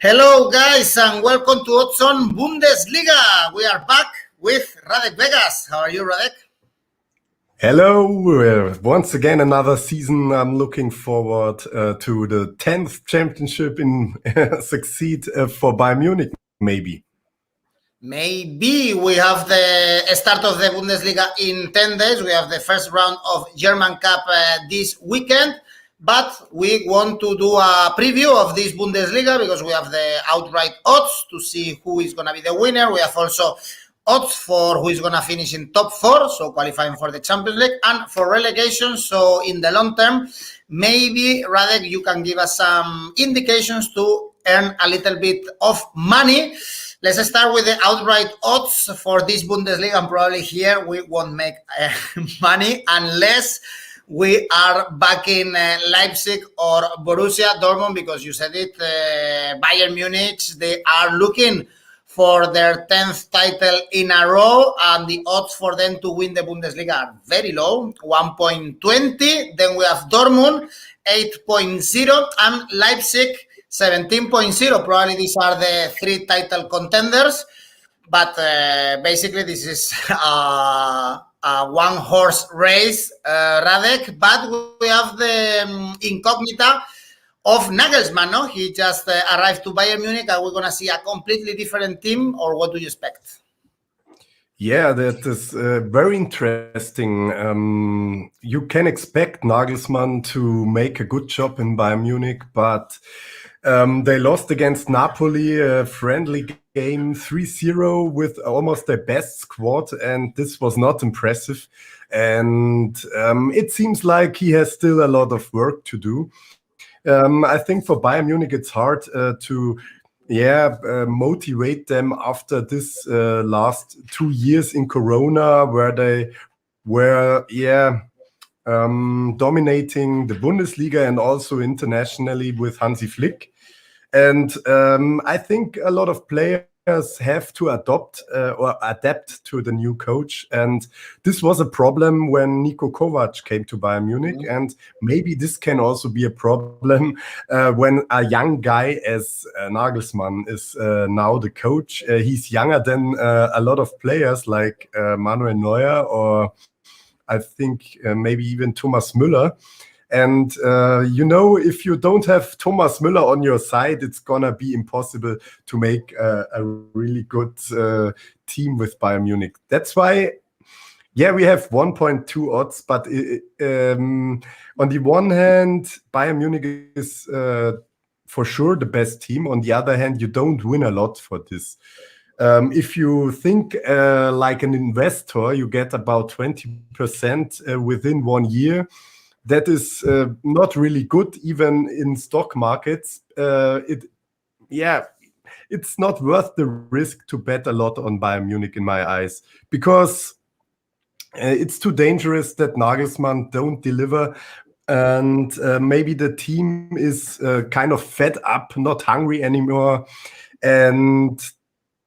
Hello, guys, and welcome to Odds on Bundesliga. We are back with Radek Vegas. How are you, Radek? Hello, once again another season. I'm looking forward to the 10th championship in succeed for Bayern Munich, maybe. Maybe we have the start of the Bundesliga in 10 days. We have the first round of German Cup this weekend, but we want to do a preview of this Bundesliga because we have the outright odds to see who is going to be the winner. We have also odds for who is going to finish in top 4, so qualifying for the Champions League, and for relegation. So in the long term, maybe, Radek, you can give us some indications to earn a little bit of money. Let's start with the outright odds for this Bundesliga, and probably here we won't make money unless we are backing Leipzig or Borussia Dortmund, because you said it, Bayern Munich, they are looking for their 10th title in a row, and the odds for them to win the Bundesliga are very low, 1.20. Then we have Dortmund, 8.0, and Leipzig, 17.0. Probably these are the 3 title contenders, but basically this is a one-horse race, Radek. But we have the incognita of Nagelsmann, no? He just arrived to Bayern Munich. Are we going to see a completely different team, or what do you expect? Yeah, that is very interesting. You can expect Nagelsmann to make a good job in Bayern Munich, but they lost against Napoli, a friendly game, 3-0 with almost their best squad, and this was not impressive. And it seems like he has still a lot of work to do. I think for Bayern Munich, it's hard to motivate them after this last 2 years in Corona, where they were dominating the Bundesliga and also internationally with Hansi Flick. And I think a lot of players have to adapt to the new coach, and this was a problem when Niko Kovac came to Bayern Munich, and maybe this can also be a problem when a young guy as Nagelsmann is now the coach. He's younger than a lot of players like Manuel Neuer, or I think maybe even Thomas Müller. And, if you don't have Thomas Müller on your side, it's going to be impossible to make a really good team with Bayern Munich. That's why, we have 1.2 odds. But on the one hand, Bayern Munich is for sure the best team. On the other hand, you don't win a lot for this. If you think like an investor, you get about 20% within 1 year. That is not really good, even in stock markets. It's not worth the risk to bet a lot on Bayern Munich in my eyes, because it's too dangerous that Nagelsmann don't deliver, and maybe the team is kind of fed up, not hungry anymore, and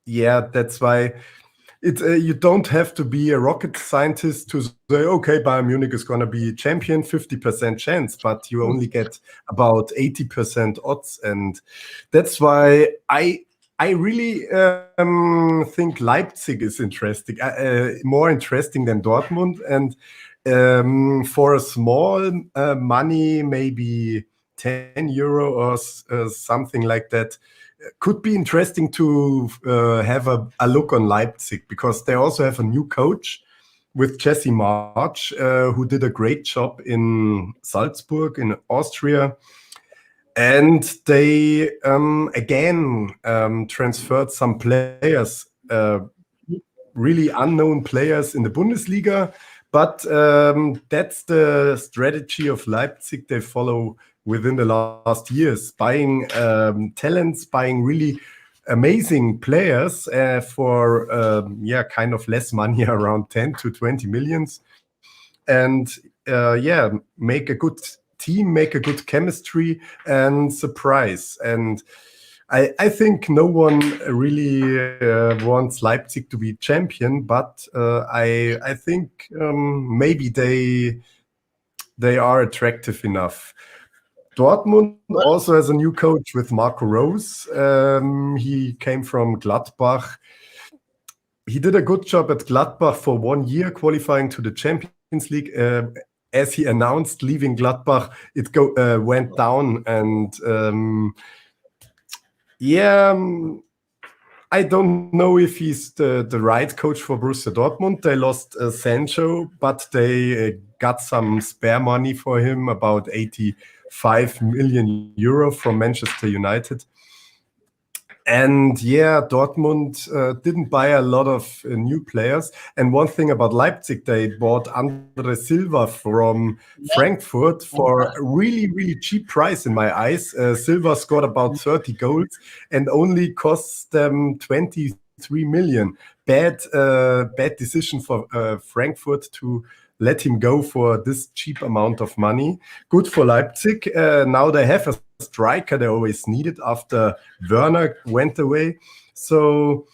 that's why. You don't have to be a rocket scientist to say, okay, Bayern Munich is going to be champion, 50% chance, but you only get about 80% odds. And that's why I really think Leipzig is interesting, more interesting than Dortmund. And for a small money, maybe €10 or something like that, could be interesting to have a look on Leipzig, because they also have a new coach with Jesse March, who did a great job in Salzburg in Austria. And they again transferred some players, really unknown players in the Bundesliga. But that's the strategy of Leipzig they follow within the last years, buying talents, buying really amazing players for kind of less money, around 10 to 20 millions, and make a good team, make a good chemistry, and surprise. And I think no one really wants Leipzig to be champion, but I think maybe they are attractive enough. Dortmund also has a new coach with Marco Rose. He came from Gladbach. He did a good job at Gladbach for 1 year, qualifying to the Champions League. As he announced leaving Gladbach, it went down, and I don't know if he's the right coach for Borussia Dortmund. They lost Sancho, but they got some spare money for him, about 85 million euro from Manchester United. And Dortmund didn't buy a lot of new players. And one thing about Leipzig, they bought Andre Silva from Frankfurt for a really, really cheap price in my eyes. Silva scored about 30 goals and only costs them 23 million. Bad decision for Frankfurt to let him go for this cheap amount of money. Good for Leipzig. Now they have a striker they always needed after Werner went away. So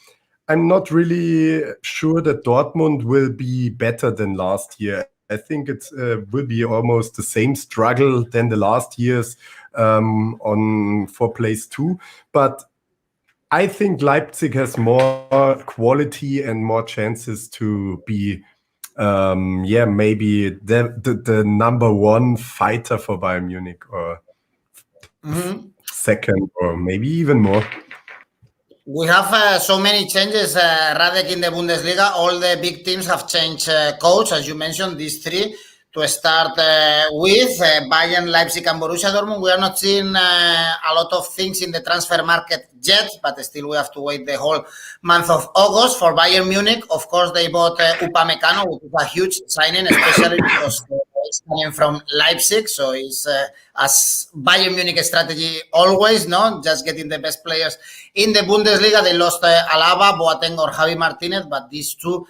I'm not really sure that Dortmund will be better than last year. I think it will be almost the same struggle than the last years for place 2. But I think Leipzig has more quality and more chances to be maybe the number 1 fighter for Bayern Munich, or second, or maybe even more. We have so many changes, Radek, in the Bundesliga. All the big teams have changed coach, as you mentioned, these 3. To start with, Bayern, Leipzig, and Borussia Dortmund. We are not seeing a lot of things in the transfer market yet, but still we have to wait the whole month of August. For Bayern Munich, of course, they bought Upamecano, which is a huge signing, especially because it's coming from Leipzig. So it's as Bayern Munich strategy always, no? Just getting the best players in the Bundesliga. They lost Alaba, Boateng, or Javi Martinez, but these 2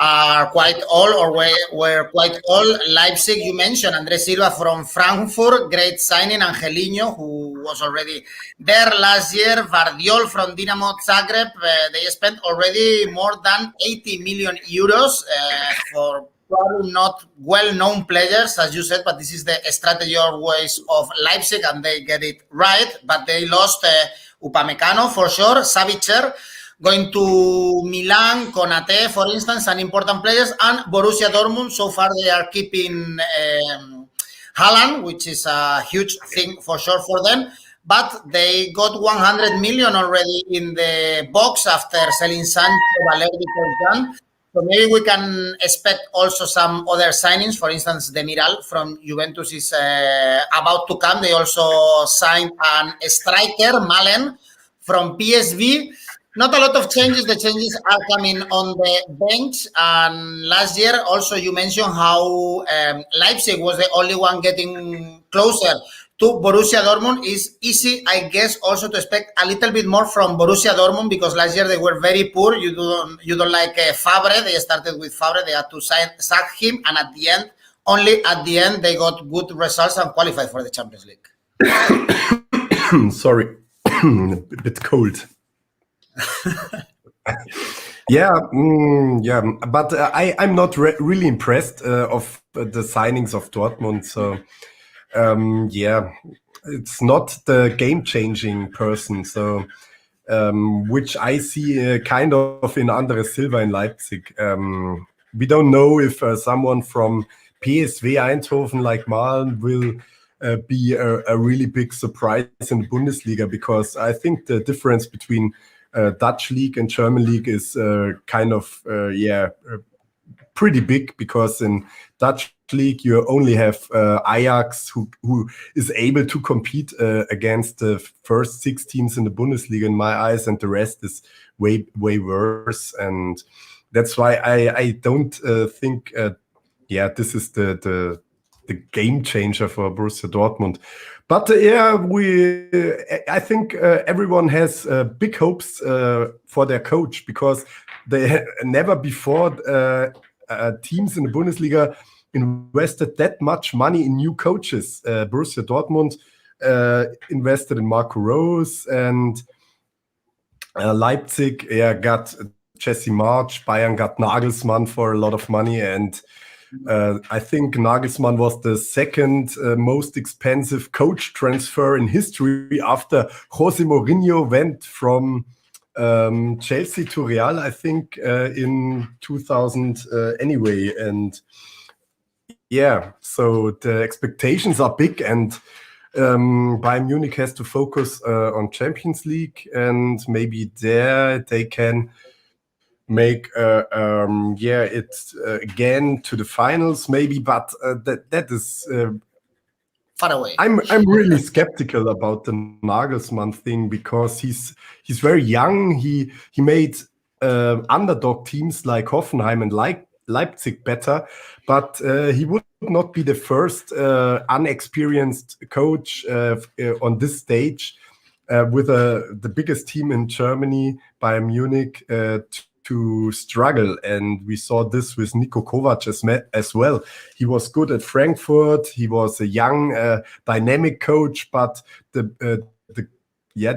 are quite old, or were quite old. Leipzig, you mentioned Andre Silva from Frankfurt, great signing. Angelino, who was already there last year. Vardiol from Dinamo Zagreb. They spent already more than 80 million euros for probably not well-known players, as you said, but this is the strategy always of Leipzig, and they get it right. But they lost Upamecano for sure, Savitzer, going to Milan, Konate, for instance, and important players, and Borussia Dortmund. So far, they are keeping Haaland, which is a huge thing for sure for them. But they got 100 million already in the box after selling Sancho, Valerdi, Jan. So maybe we can expect also some other signings. For instance, Demiral from Juventus is about to come. They also signed a striker, Malen, from PSV. Not a lot of changes. The changes are coming on the bench. And last year, also, you mentioned how Leipzig was the only one getting closer to Borussia Dortmund. Is easy, I guess, also to expect a little bit more from Borussia Dortmund, because last year they were very poor. You don't like Favre. They started with Favre. They had to sack him. And only at the end, they got good results and qualified for the Champions League. Sorry, a bit cold. But I'm not really impressed of the signings of Dortmund. So it's not the game-changing person. So which I see kind of in Andre Silva in Leipzig. We don't know if someone from PSV Eindhoven like Malen will be a really big surprise in the Bundesliga, because I think the difference between Dutch league and German league is pretty big, because in Dutch league you only have Ajax who is able to compete against the first 6 teams in the Bundesliga in my eyes, and the rest is way worse. And that's why I don't think this is the game changer for Borussia Dortmund. But I think everyone has big hopes for their coach, because they never before teams in the Bundesliga invested that much money in new coaches. Borussia Dortmund invested in Marco Rose, and Leipzig got Jesse March. Bayern got Nagelsmann for a lot of money, and I think Nagelsmann was the second most expensive coach transfer in history after Jose Mourinho went from Chelsea to Real, I think, in 2000 anyway. And yeah, so the expectations are big, and Bayern Munich has to focus on Champions League, and maybe there they can make it again to the finals maybe, but that is far away. I'm really skeptical about the Nagelsmann thing, because he's very young. He made underdog teams like Hoffenheim and Leipzig better, but he would not be the first unexperienced coach on this stage with the biggest team in Germany, Bayern Munich, to struggle. And we saw this with Niko Kovac as well. He was good at Frankfurt. He was a young, dynamic coach, but the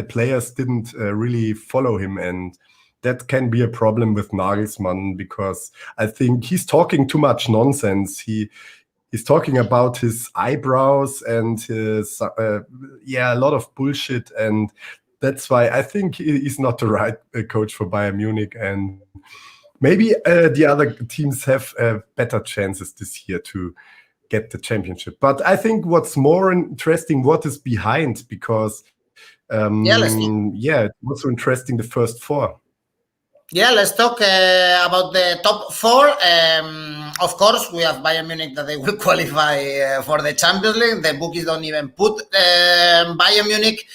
players didn't really follow him, and that can be a problem with Nagelsmann, because I think he's talking too much nonsense. He's talking about his eyebrows and his a lot of bullshit, and that's why I think he's not the right coach for Bayern Munich. And maybe the other teams have better chances this year to get the championship. But I think what's more interesting, what is behind, because it's also interesting, the first four. Yeah, let's talk about the top four. Of course, we have Bayern Munich that they will qualify for the Champions League. The bookies don't even put Bayern Munich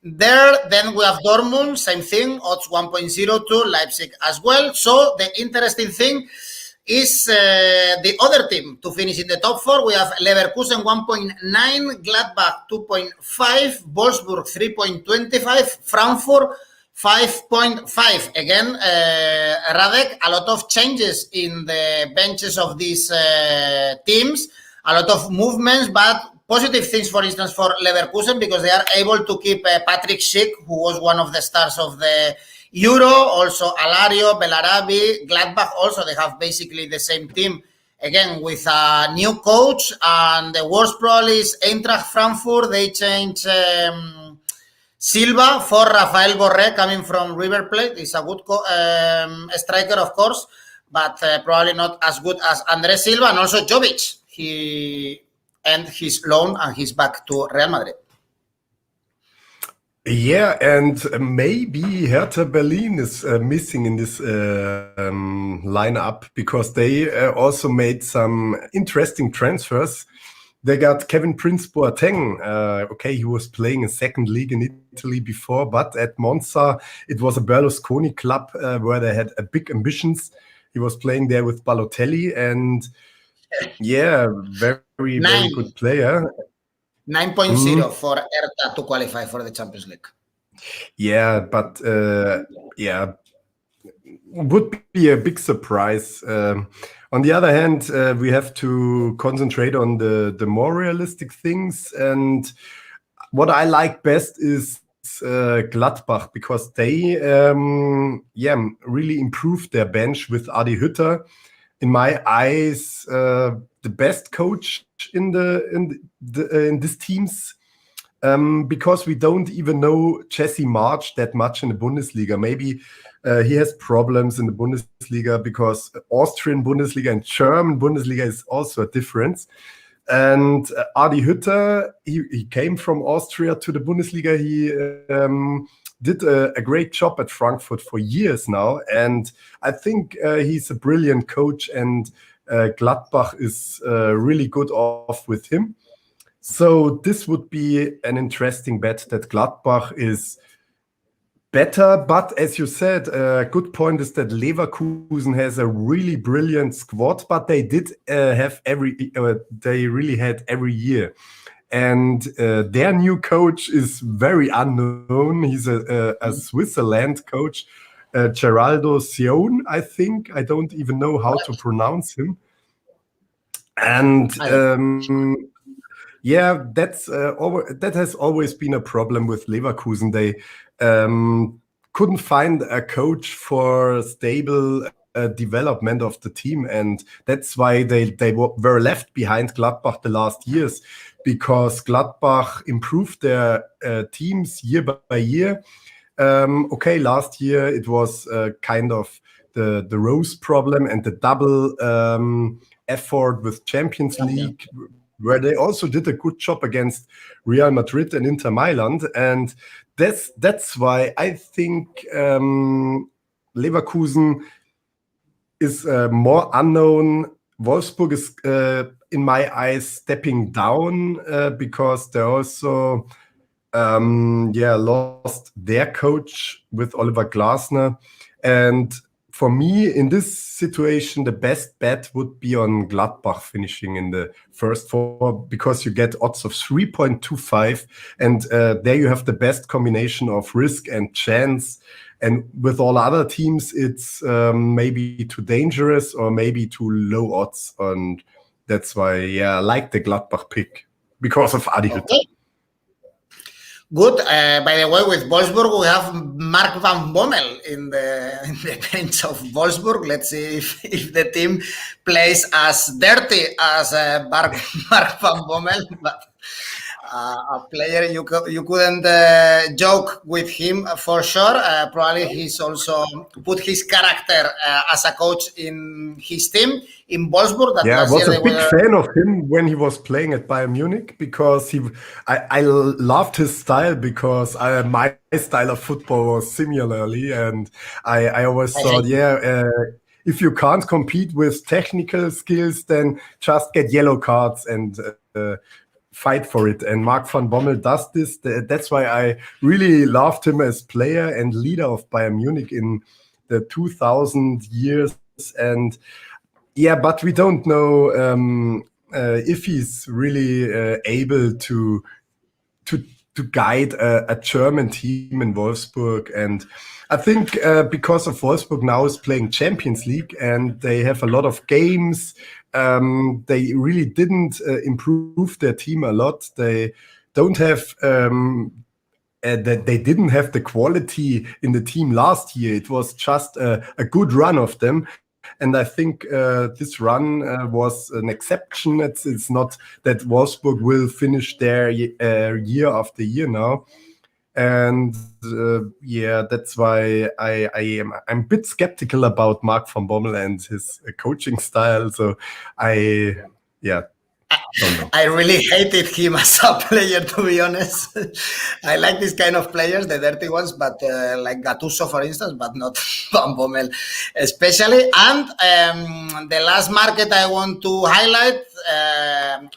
there. Then we have Dortmund, same thing, odds 1.02, Leipzig as well. So the interesting thing is the other team to finish in the top four. We have Leverkusen 1.9, Gladbach 2.5, Wolfsburg 3.25, Frankfurt 5.5. Again, Radek, a lot of changes in the benches of these teams, a lot of movements, but positive things, for instance, for Leverkusen, because they are able to keep Patrick Schick, who was one of the stars of the Euro, also Alario, Bellarabi, Gladbach also, they have basically the same team, again, with a new coach, and the worst probably is Eintracht Frankfurt. They change Silva for Rafael Borré, coming from River Plate. He's a good striker, of course, but probably not as good as Andrés Silva, and also Jovic. He ended his loan and he's back to Real Madrid. Yeah, and maybe Hertha Berlin is missing in this lineup, because they also made some interesting transfers. They got Kevin Prince Boateng. He was playing in second league in Italy before, but at Monza, it was a Berlusconi club where they had big ambitions. He was playing there with Balotelli, and very good player. 9.0 for Hertha to qualify for the Champions League. Yeah, but would be a big surprise. On the other hand, we have to concentrate on the more realistic things. And what I like best is Gladbach, because they really improved their bench with Adi Hütter. In my eyes, the best coach in these teams, because we don't even know Jesse March that much in the Bundesliga. Maybe he has problems in the Bundesliga, because Austrian Bundesliga and German Bundesliga is also a difference. And Adi Hütter, he came from Austria to the Bundesliga. He did a great job at Frankfurt for years now, and I think he's a brilliant coach, and Gladbach is really good off with him. So this would be an interesting bet, that Gladbach is better. But as you said, a good point is that Leverkusen has a really brilliant squad, but they did have they really had every year. And their new coach is very unknown. He's a Switzerland coach, Geraldo Sion, I think. I don't even know how to pronounce him. And that has always been a problem with Leverkusen. They couldn't find a coach for stable development of the team, and that's why they were left behind Gladbach the last years, because Gladbach improved their teams year by year. Okay, last year it was kind of the Rose problem and the double effort with Champions League, where they also did a good job against Real Madrid and Inter Milan. And that's why I think Leverkusen is more unknown. Wolfsburg is, in my eyes, stepping down because they also lost their coach with Oliver Glasner. And for me, in this situation, the best bet would be on Gladbach finishing in the first four, because you get odds of 3.25, and there you have the best combination of risk and chance. And with all other teams, it's maybe too dangerous or maybe too low odds. And that's why, I like the Gladbach pick because of Adi Hütter. Okay. Good. By the way, with Wolfsburg, we have Mark van Bommel in the bench of Wolfsburg. Let's see if the team plays as dirty as Mark van Bommel. But a player you couldn't joke with him for sure. Probably he's also put his character as a coach in his team in Wolfsburg. I was a big fan of him when he was playing at Bayern Munich, because I loved his style, because my style of football was similarly, and I always thought, if you can't compete with technical skills, then just get yellow cards and fight for it. And Mark van Bommel does this. That's why I really loved him as player and leader of Bayern Munich in the 2000 years. And but we don't know if he's really able to guide a German team in Wolfsburg. And I think because of Wolfsburg now is playing Champions League and they have a lot of games, they really didn't improve their team a lot. They don't have they didn't have the quality in the team last year. It was just a good run of them. And I think this run was an exception. It's not that Wolfsburg will finish there year after year now. And that's why I'm a bit skeptical about Mark van Bommel and his coaching style. So I don't know. I really hated him as a player, to be honest. I like this kind of players, the dirty ones, but like Gattuso, for instance, but not Van Bommel especially. And the last market I want to highlight,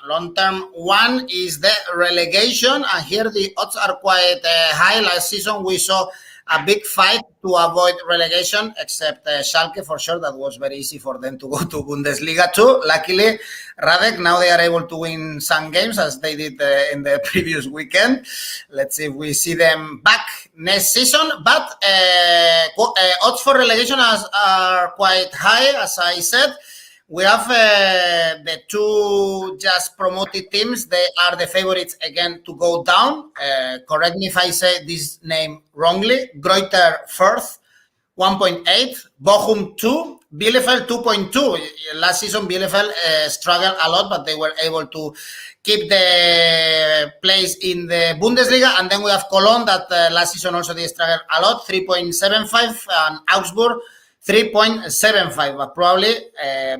long-term one, is the relegation. And here the odds are quite high. Last season we saw a big fight to avoid relegation, except Schalke, for sure. That was very easy for them to go to Bundesliga too. Luckily, Radek, now they are able to win some games as they did in the previous weekend. Let's see if we see them back next season. But odds for relegation are quite high, as I said. We have the two just promoted teams. They are the favorites again to go down. Correct me if I say this name wrongly. Greuther Fürth, 1.8. Bochum 2. Bielefeld 2.2. Last season, Bielefeld struggled a lot, but they were able to keep the place in the Bundesliga. And then we have Cologne that last season also they struggled a lot, 3.75. And Augsburg, 3.75, but probably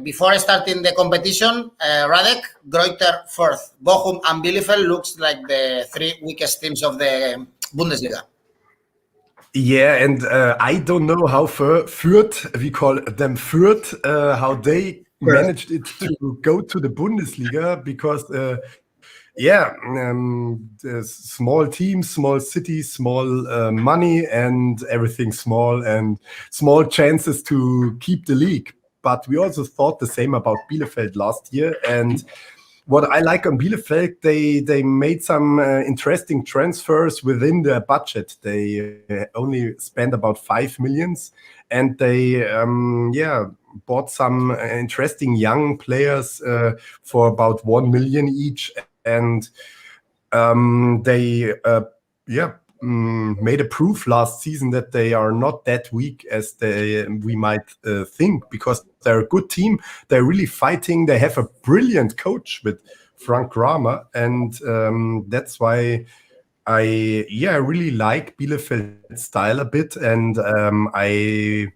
before starting the competition, Radek, Greuther Fürth, Bochum and Bielefeld looks like the three weakest teams of the Bundesliga. Yeah, and I don't know how Fürth, we call them Fürth, how they managed it to go to the Bundesliga, because small teams, small cities, small money, and everything small, and small chances to keep the league. But we also thought the same about Bielefeld last year. And what I like on Bielefeld, they made some interesting transfers within their budget. They only spent about 5 million, and they bought some interesting young players for about 1 million each. And they made a proof last season that they are not that weak as we might think, because they're a good team. They're really fighting. They have a brilliant coach with Frank Kramer, and that's why I really like Bielefeld's style a bit, and I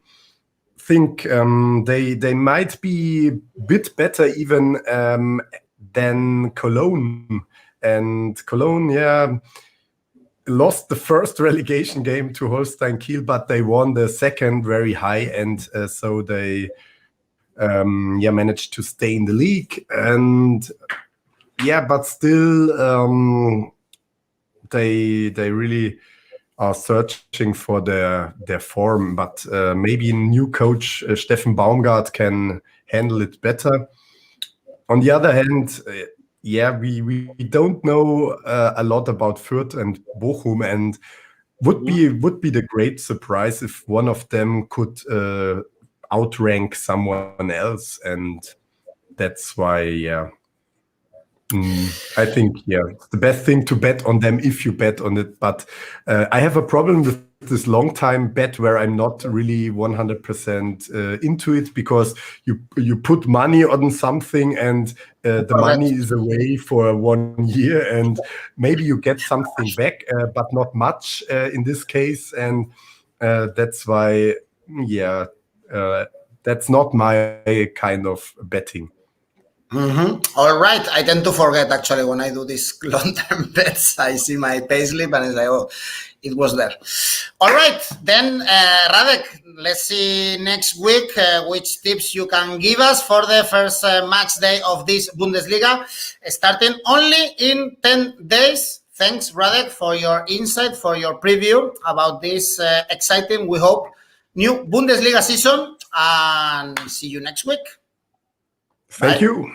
think they might be a bit better even than Cologne. And Cologne, lost the first relegation game to Holstein Kiel, but they won the second very high, and so they managed to stay in the league. And but still they really are searching for their form. But maybe new coach Steffen Baumgart can handle it better. On the other hand, we don't know a lot about Fürth and Bochum, and would be the great surprise if one of them could outrank someone else, and that's why I think it's the best thing to bet on them if you bet on it. But I have a problem with this long time bet where I'm not really 100% into it, because you put money on something and the money is away for 1 year, and maybe you get something back, but not much in this case. And that's why that's not my kind of betting. All right. I tend to forget, actually, when I do these long-term bets. I see my payslip and it's like, oh, it was there. All right. Then, Radek, let's see next week which tips you can give us for the first match day of this Bundesliga, starting only in 10 days. Thanks, Radek, for your insight, for your preview about this exciting, we hope, new Bundesliga season. And see you next week. Thank you.